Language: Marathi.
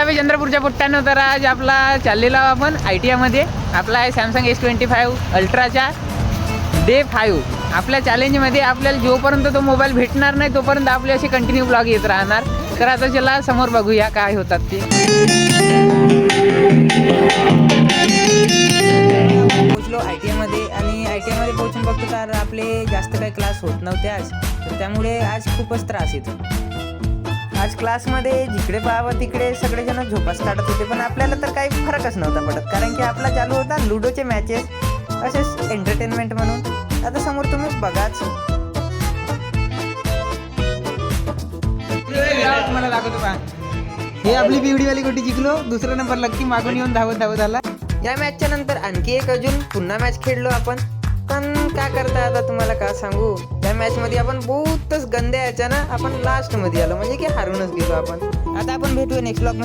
आम्ही चंद्रपूरच्या पुट्ट्यानं तर आज आपला चाललेला आपण ITI मध्ये आपला आहे सॅमसंग S25 अल्ट्राचा डे 5. आपल्या चॅलेंजमध्ये आपल्याला जोपर्यंत तो मोबाईल भेटणार नाही तोपर्यंत आपले असे कंटिन्यू ब्लॉग येत राहणार. तर आता चला समोर बघूया काय होतात ते. पोहोचलो ITI मध्ये आणि ITI मध्ये पोहोचून बघतो तर आपले जास्त काही क्लास होत नव्हते आज, तर त्यामुळे आज खूपच त्रास येतो. आज क्लासमध्ये जिकडे पाहावं तिकडे सगळेजण झोपास काढत होते, पण आपल्याला तर काही फरकच नव्हता पडत, कारण की आपला चालू होता लुडोचे मॅचेस असेच एंटरटेनमेंट म्हणून. आता समोर तुम्ही बघाच. मला दाखवतो पहा, हे आपली बिवडीवाली गोटी जिंकलो. दुसरा नंबर लक्की मागून येऊन धावत आला. या मॅचच्या नंतर आणखी एक अजून पुन्हा मॅच खेळलो आपण, पण काय करता आता तुम्हाला का सांगू. या मॅच मध्ये आपण बहुतच गंद्या याच्यानं आपण लास्ट मध्ये आलो, म्हणजे की हारूनच गेलो आपण. आता आपण भेटूया नेक्स्ट ब्लॉग मध्ये.